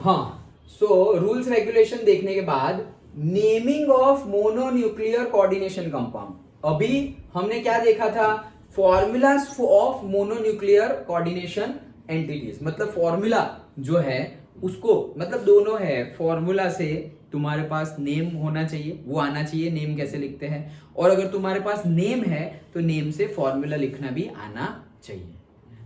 हाँ, so rules regulation देखने के बाद naming of mononuclear coordination compound, अभी हमने क्या देखा था, formulas of mononuclear coordination entities, मतलब फॉर्मूला जो है उसको, मतलब दोनों है, फॉर्मूला से तुम्हारे पास नेम होना चाहिए, वो आना चाहिए, नेम कैसे लिखते हैं, और अगर तुम्हारे पास नेम है तो नेम से फॉर्मूला लिखना भी आना चाहिए।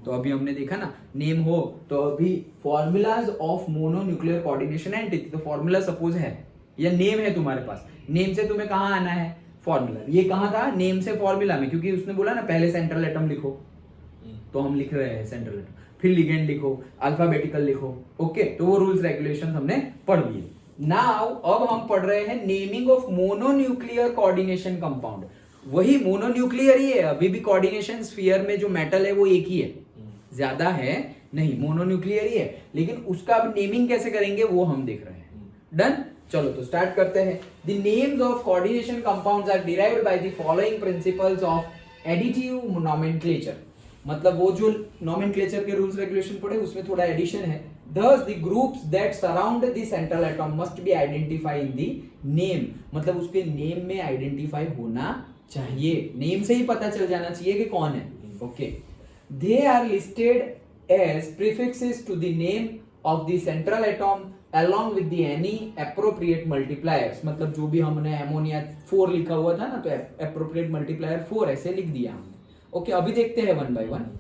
तो अभी हमने देखा ना, नेम हो तो अभी formulas of mononuclear coordination entity, तो फॉर्मूला सपोज है या नेम है तुम्हारे पास, नेम से तुम्हें कहाँ आना है, फॉर्मूला। ये कहाँ था, नेम से फॉर्मूला में, क्योंकि उसने बोला ना पहले सेंट्रल एटम लिखो, तो हम लिख रहे हैं सेंट्रल एटम, फिर लिगेंड लिखो, अल्फाबेटिकल लिखो। ओके, तो वो रूल्स रेगुलेशन हमने पढ़ लिए। नाउ अब हम पढ़ रहे हैं naming of mononuclear coordination compound. वही मोनोन्यूक्लियर ही है, अभी भी कोऑर्डिनेशन स्फीयर में जो मेटल है वो एक ही है, ज्यादा है नहीं, मोनोन्यूक्लियर ही है, लेकिन उसका अब नेमिंग कैसे करेंगे वो हम देख रहे हैं। डन, चलो तो स्टार्ट करते हैं। The names of coordination compounds are derived by the following principles of additive nomenclature, मतलब वो जो नोमेनक्लेचर के रूल्स रेगुलेशन पढ़े उसमें थोड़ा एडिशन है। Thus the groups that surround the central atom must be identified in the name, मतलब उसके नेम में आइडेंटिफाई होना चाहिए, नेम से ही पता चल जाना चाहिए कि कौन है। Okay, they are listed as prefixes to the name of the central atom along with the any appropriate multipliers, मतलब जो भी हमने अमोनिया 4 लिखा हुआ था ना, तो appropriate multiplier 4 ऐसे लिख दिया हमने। ओके, अभी देखते हैं वन बाय वन।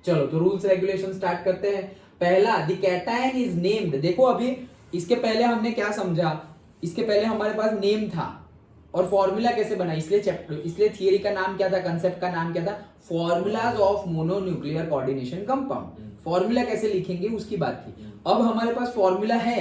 चलो तो रूल्स रेगुलेशन स्टार्ट करते हैं। पहला, द कैटायन इज नेम्ड, देखो अभी इसके पहले हमने क्या समझा, इसके पहले हमारे पास नेम था और फॉर्मूला कैसे बना, इसलिए चैप्टर, इसलिए थियरी का नाम क्या था, कंसेप्ट का नाम क्या था, formulas of mononuclear coordination compound. Formula कैसे लिखेंगे उसकी बात थी। अब हमारे पास फॉर्मूला है,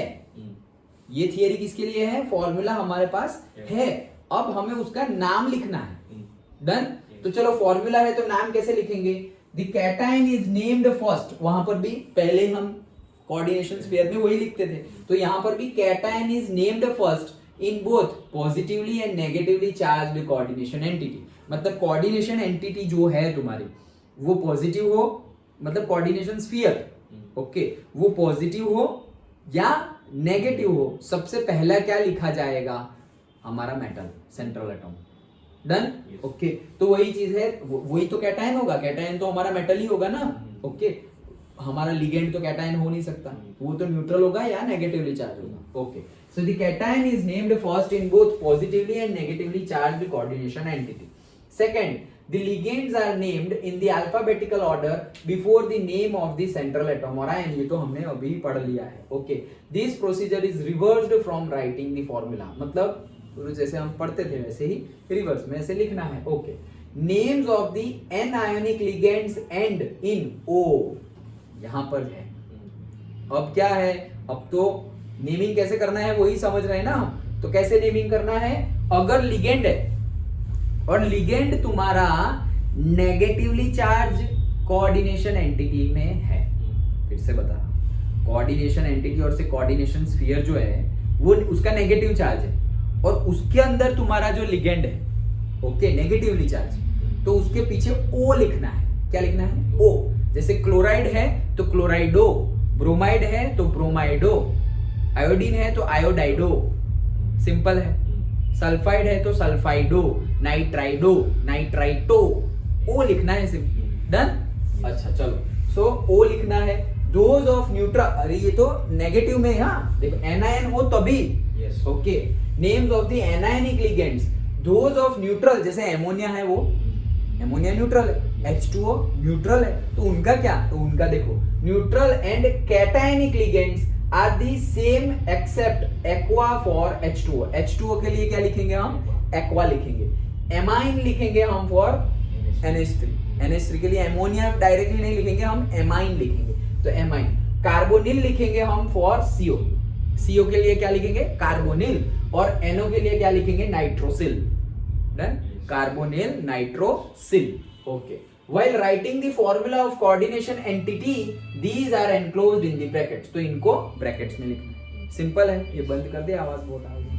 ये थियरी किसके लिए है, फॉर्मूला हमारे पास है, अब हमें उसका नाम लिखना है। डन, तो चलो फॉर्मूला है तो नाम कैसे लिखेंगे, The cation is named first, वहां पर भी पहले हम कोऑर्डिनेशन स्फीयर में वही लिखते थे, तो यहां पर भी cation is named first in both positively and negatively charged coordination entity, मतलब कोऑर्डिनेशन एंटिटी जो है तुम्हारी वो पॉजिटिव हो, मतलब कोऑर्डिनेशन स्फीयर, ओके, वो पॉजिटिव हो या नेगेटिव हो, सबसे पहला क्या लिखा जाएगा, हमारा metal central atom. Done, okay, तो वही चीज है, वही तो कैटायन होगा, कैटायन तो हमारा मेटल ही होगा ना। ओके, हमारा लिगेंड तो कैटायन हो नहीं सकता, वो तो न्यूट्रल होगा या नेगेटिवली चार्ज होगा। Okay, so the cation is named first in both positively and negatively charged coordination entity. Second, the ligands are named in the alphabetical order before the name of the central atom or ion, ये तो हमने अभी पढ़ लिया है। Okay, this procedure is reversed from writing the formula, मतलब जैसे हम पढ़ते थे वैसे ही रिवर्स में ऐसे लिखना है। Okay, names of the anionic ligands end in o, यहां पर है। अब क्या है, अब तो नेमिंग कैसे करना है वही समझ रहे हैं ना हम, तो कैसे नेमिंग करना है, अगर लिगेंड है और लिगेंड तुम्हारा नेगेटिवली चार्ज कोऑर्डिनेशन एंटिटी में है, फिर से बता, कोऑर्डिनेशन एंटिटी और से कोऑर्डिनेशन स्फीयर जो है वो उसका नेगेटिव चार्ज है, और उसके अंदर तुम्हारा जो लिगेंड है, ओके, नेगेटिवली चार्ज, तो उसके पीछे ओ लिखना है। क्या लिखना है, ओ। जैसे क्लोराइड है तो क्लोराइडो, ब्रोमाइड है तो ब्रोमाइडो, आयोडीन है तो आयोडाइडो, सिंपल है। सल्फाइड है तो सल्फाइडो, नाइट्राइडो, नाइट्राइटो, ओ लिखना है सिंपल। डन, अच्छा चलो, सो ओ लिखना है। डोज ऑफ न्यूट्रल, अरे ये तो नेगेटिव में, हाँ देखो एनायन हो तभी, okay, names of the anionic ligands, dose of neutral, जैसे एमोनिया है वो एमोनिया न्यूट्रल है, H2O न्यूट्रल है, तो उनका क्या, तो उनका देखो neutral and cationic ligands are the same except aqua for H2O, H2O के लिए क्या लिखेंगे हम, एक्वा लिखेंगे। एमाइन लिखेंगे हम फॉर NH3, NH3 के लिए एमोनिया डायरेक्टली नहीं लिखेंगे हम, एमाइन लिखेंगे, तो एमाइन। कार्बोनिल लिखेंगे हम फॉर CO, CO के लिए क्या लिखेंगे, कार्बोनिल, और NO के लिए क्या लिखेंगे, nitrosyl. Done, carbonyl nitrosyl. Okay, while writing the formula of coordination entity these are enclosed in the brackets, तो इनको ब्रैकेट्स में लिखना है, सिंपल है। ये बंद कर दे, आवाज बहुत आ रही है।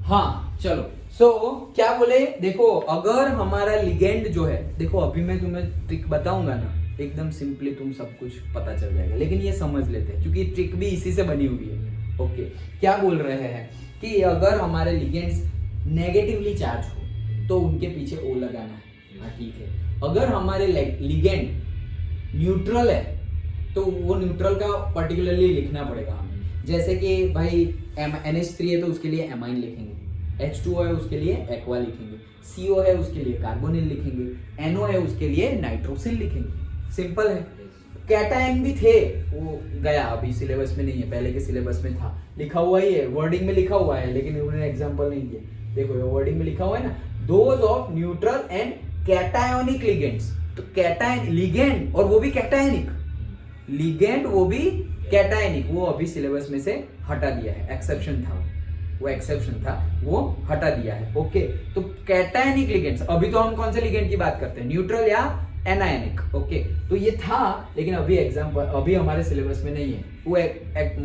हाँ चलो, सो क्या बोले, देखो अगर हमारा लिगेंड जो है, देखो अभी मैं तुम्हें ट्रिक बताऊंगा ना, एकदम सिंपली तुम सब कुछ पता चल जाएगा, लेकिन ये समझ लेते हैं क्योंकि ट्रिक भी इसी से बनी हुई है। ओके, क्या बोल रहे हैं कि अगर हमारे लिगेंड्स नेगेटिवली चार्ज हो तो उनके पीछे ओ लगाना है। हाँ ठीक है, अगर हमारे लिगेंड न्यूट्रल है तो वो न्यूट्रल का पर्टिकुलरली लिखना पड़ेगा हमें। जैसे कि भाई NH3 है तो उसके लिए एमाइन लिखेंगे, H2O है उसके लिए एक्वा लिखेंगे, CO है उसके लिए कार्बोनिल लिखेंगे, NO है उसके लिए नाइट्रोसिल लिखेंगे। सिंपल है। कैटायन भी थे, वो गया, अभी सिलेबस में नहीं है, पहले के सिलेबस में था, लिखा हुआ ही है, वर्डिंग में लिखा हुआ है, लेकिन उन्होंने एग्जांपल नहीं दिया। देखो ये वर्डिंग में लिखा हुआ है ना, those of neutral and cationic ligands. तो कैटायन लिगेंड, और वो भी कैटायनिक लिगेंड, वो भी कैटायनिक, वो अभी सिलेबस में से हटा दिया है, एक्सेप्शन था वो एक्सेप्शन था, वो हटा दिया है। ओके, तो कैटायनिक लिगेंड्स, अभी तो हम कौन से लिगेंड की बात करते हैं, न्यूट्रल या एनायनिक। ओके, तो ये था, लेकिन अभी एग्जांपल अभी हमारे सिलेबस में नहीं है, वो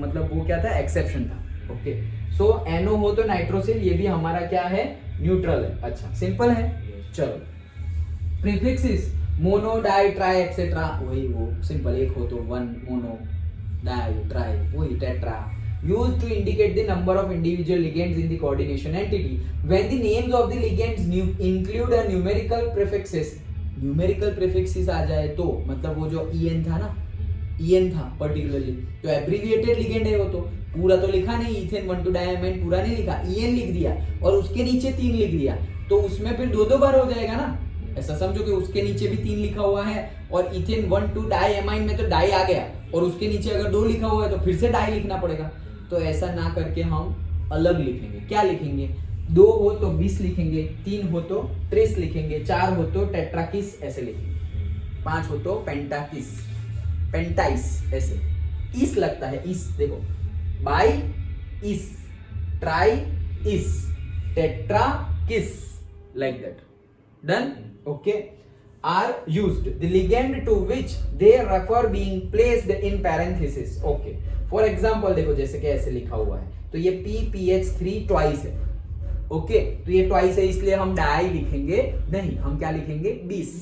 मतलब वो क्या था, एक्सेप्शन था। ओके, सो NO हो तो नाइट्रोसिल, ये भी हमारा क्या है, न्यूट्रल है। अच्छा, सिंपल है। चलो, prefixes mono, di, tri etcetera, वही वो सिंपल, एक हो तो वन, मोनो, डाई, ट्राई, वही tetra, used to indicate the number of individual ligands in the coordination entity. When the names of the ligands include a numerical prefixes, numerical prefixes आ जाए तो मतलब वो जो EN था ना, EN था particularly, तो एब्रीविएटेड लिगेंड है वो, तो पूरा तो लिखा नहीं, इथेन 1,2 डायमाइन पूरा नहीं लिखा, EN लिख दिया और उसके नीचे 3 लिख दिया, तो उसमें फिर 2 बार हो जाएगा ना। ऐसा समझो कि उसके नीचे भी 3 लिखा हुआ है, और इथेन 1,2 डायमाइन में तो डाई आ गया, और उसके नीचे अगर 2 लिखा हुआ है तो फिर से डाई लिखना पड़ेगा। तो ऐसा ना करके हम अलग लिखेंगे। क्या लिखेंगे, 2 हो तो 20 लिखेंगे, 3 हो तो 30 लिखेंगे, 4 हो तो टेट्राकिस ऐसे लिखेंगे, 5 हो तो पेंटाकिस, पेंटाइस ऐसे। इस लगता है, इस देखो, बाई इस, ट्राई इस, tetrakis, like that. Done. Okay, are used the ligand to which they refer being placed in parenthesis. Okay, for example देखो जैसे कि ऐसे लिखा हुआ है, तो ये PPH3 ट्वाइस है। ओके, तो ये ट्वाइस है इसलिए हम डाई लिखेंगे नहीं, हम क्या लिखेंगे, 20,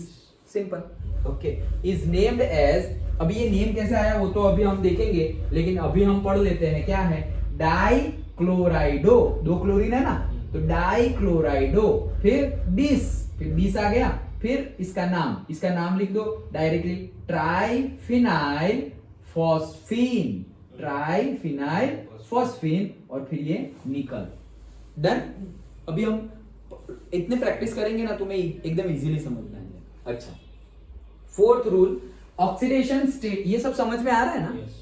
simple. Okay, is named as, अभी ये नेम कैसे आया वो तो अभी हम देखेंगे, लेकिन अभी हम पढ़ लेते हैं क्या है, डाई क्लोराइडो, 2 क्लोरीन है ना, तो डाई क्लोराइडो, फिर 20 आ गया, फिर इसका नाम लिख दो directly, triphenyl phosphine, triphenyl phosphine, और फिर ये निकल। डन। अभी हम इतने प्रैक्टिस करेंगे ना, तुम्हें एकदम इजीली समझ में आएगा। अच्छा, 4th रूल, ऑक्सीडेशन स्टेट, ये सब समझ में आ रहा है ना? yes.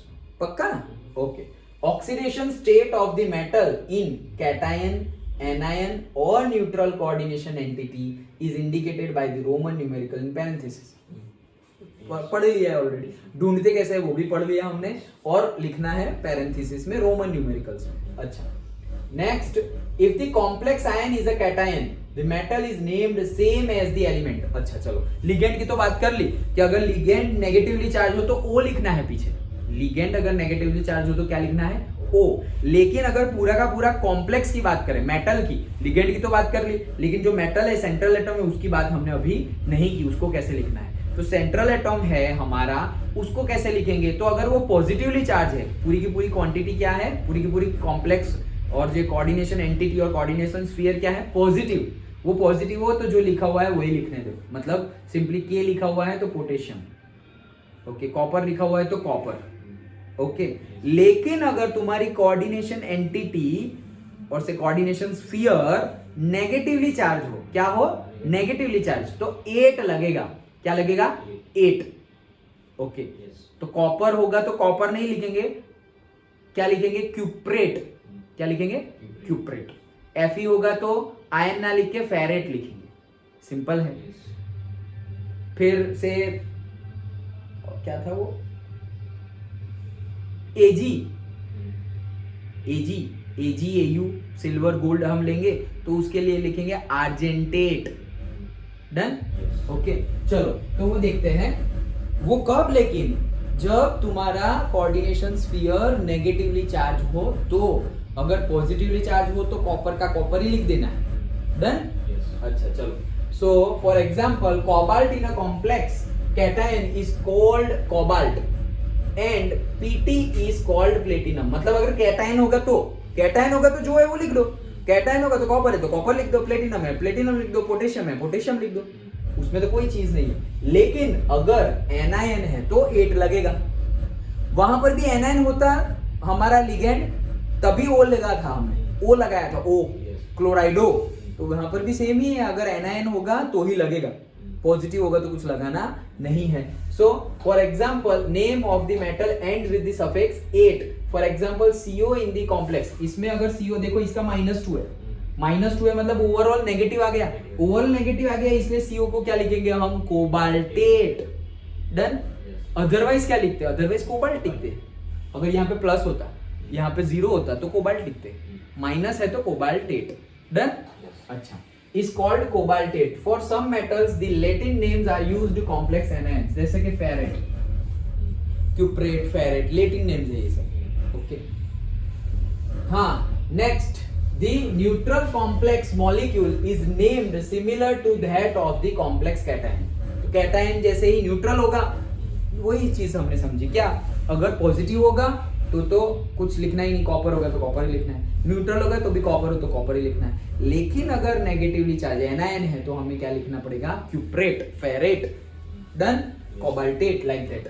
पक्का ना? Okay, oxidation state of the metal in cation, anion or neutral coordination entity is indicated by the Roman numeral in parenthesis. पढ़ लिया है ऑलरेडी, ढूंढते कैसे है वो भी पढ़ लिया हमने, और लिखना है पैरेंथेसिस में रोमन न्यूमेरिकल्स में। अच्छा, next, if the complex ion is a cation the metal is named same as the element. अच्छा चलो, लिगेंड की तो बात कर ली कि अगर लिगेंड नेगेटिवली चार्ज हो तो O लिखना है पीछे, लिगेंड अगर नेगेटिवली चार्ज हो तो क्या लिखना है, O। लेकिन अगर पूरा का पूरा कॉम्प्लेक्स की बात करें, मेटल की, लिगेंड की तो बात कर ली, लेकिन जो मेटल है सेंट्रल एटम है उसकी बात हमने अभी नहीं की, उसको कैसे लिखना है। तो सेंट्रल एटम है हमारा, उसको कैसे लिखेंगे, तो अगर वो पॉजिटिवली चार्ज है, पूरी की पूरी क्वांटिटी क्या है, पूरी की पूरी कॉम्प्लेक्स और जो कोऑर्डिनेशन एंटिटी और कोऑर्डिनेशन स्फीयर क्या है, पॉजिटिव, वो पॉजिटिव हो तो जो लिखा हुआ है वही लिखने दो, मतलब सिंपली के लिखा हुआ है तो पोटेशियम, ओके, कॉपर लिखा हुआ है तो कॉपर, ओके। लेकिन अगर तुम्हारी कोऑर्डिनेशन एंटिटी और से कोऑर्डिनेशन स्फीयर नेगेटिवली चार्ज हो, क्या हो, नेगेटिवली चार्ज, तो 8 लगेगा, क्या लगेगा, 8, ओके। तो कॉपर होगा तो कॉपर नहीं लिखेंगे, क्या लिखेंगे, क्यूप्रेट, क्या लिखेंगे, क्यूप्रेट। Fe होगा तो आयन ना लिख के फेरेट लिखेंगे, सिंपल है। फिर से क्या था वो, AgAu, सिल्वर गोल्ड हम लेंगे तो उसके लिए लिखेंगे आर्जेंटेट। Done, okay. चलो तो वो देखते हैं वो कब, लेकिन जब तुम्हारा कोऑर्डिनेशन स्फीयर नेगेटिवली चार्ज हो तो अगर पॉजिटिवली चार्ज हो तो कॉपर का कॉपर ही लिख देना है। डन? अच्छा चलो। So for example cobalt in a complex cation is called cobalt and PT is called platinum. मतलब अगर कैटायन होगा तो जो है वो लिख दो, कैटायन होगा तो कॉपर है तो कॉपर लिख दो, प्लेटिनम है प्लेटिनम लिख दो, पोटेशियम है पोटेशियम लिख दो, उसमें तो कोई चीज नहीं है। लेकिन अगर एनायन है तो 8 लगेगा। वहां पर भी एनायन होता हमारा लिगेंड, तभी ओ लगा था, हमने ओ लगाया था, ओ क्लोराइडो, तो वहां पर भी सेम ही है, अगर एनायन होगा तो ही लगेगा, पॉजिटिव होगा तो कुछ लगाना नहीं है। So for example name of the metal and with the suffix 8, for example CO in the complex. इसमें अगर CO देखो इसका -2 है, -2 है मतलब ओवरऑल नेगेटिव आ गया, ओवरऑल नेगेटिव आ गया, इसलिए CO को क्या लिखेंगे हम, कोबाल्टेट। डन? अदरवाइज क्या लिखते, अदरवाइज कोबाल्ट लिखते। अगर यहाँ पे प्लस होता, यहाँ पे 0 होता तो कोबाल्ट लिखते, माइनस है तो कोबाल्टेट। डन? अच्छा, is called cobaltate. For some metals the Latin names are used complex anions, जैसे कि फेरेट, क्यूप्रेट, फेरेट, लेटिन नेम्स है ये सब। ओके हाँ, next the neutral complex molecule is named similar to that of the complex cation। तो cation जैसे ही neutral होगा, वही चीज हमने समझी क्या, अगर पॉजिटिव होगा तो कुछ लिखना ही नहीं, कॉपर होगा तो कॉपर ही लिखना है, न्यूट्रल होगा तो भी कॉपर हो तो कॉपर ही लिखना है। लेकिन अगर नेगेटिवली चार्ज एनायन है तो हमें क्या लिखना पड़ेगा, cuprate, ferrate. Done? Cobaltate, like that.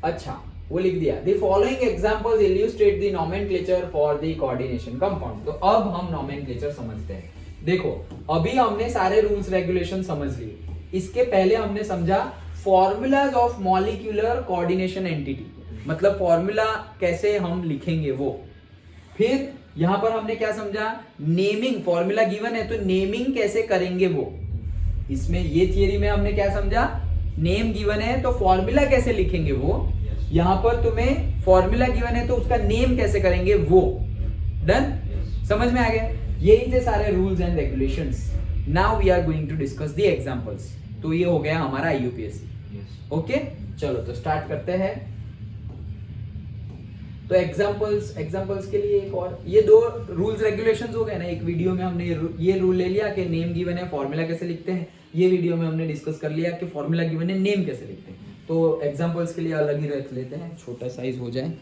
अच्छा, वो लिख दिया। The following examples illustrate the nomenclature for the coordination compound। तो अब हम nomenclature समझते हैं। देखो अभी हमने सारे रूल्स रेगुलेशन समझ लिए, इसके पहले हमने समझा formulas of molecular coordination entity, मतलब फॉर्मूला कैसे हम लिखेंगे वो। फिर यहां पर हमने क्या समझा, नेमिंग, फॉर्मूला गिवन है तो नेमिंग कैसे करेंगे वो। इसमें ये थियरी में हमने क्या समझा, नेम गिवन है तो फॉर्मूला कैसे लिखेंगे वो। यहां पर तुम्हें फॉर्मूला गिवन है तो उसका नेम कैसे करेंगे वो। डन? समझ में आ गया? यही थे सारे rules and regulations. Now we are going to discuss the examples. तो ये हो गया हमारा IUPAC। ओके चलो तो स्टार्ट करते हैं। तो एग्जांपल्स के लिए एक और, ये 2 रूल्स रेगुलेशंस हो गए ना। एक वीडियो में हमने ये रूल ले लिया कि नेम गिवन है फॉर्मूला कैसे लिखते हैं, ये वीडियो में हमने डिस्कस कर लिया कि फॉर्मूला गिवन है नेम कैसे लिखते हैं। तो एग्जांपल्स के लिए अलग ही रख लेते हैं, छोटा साइज हो जाए।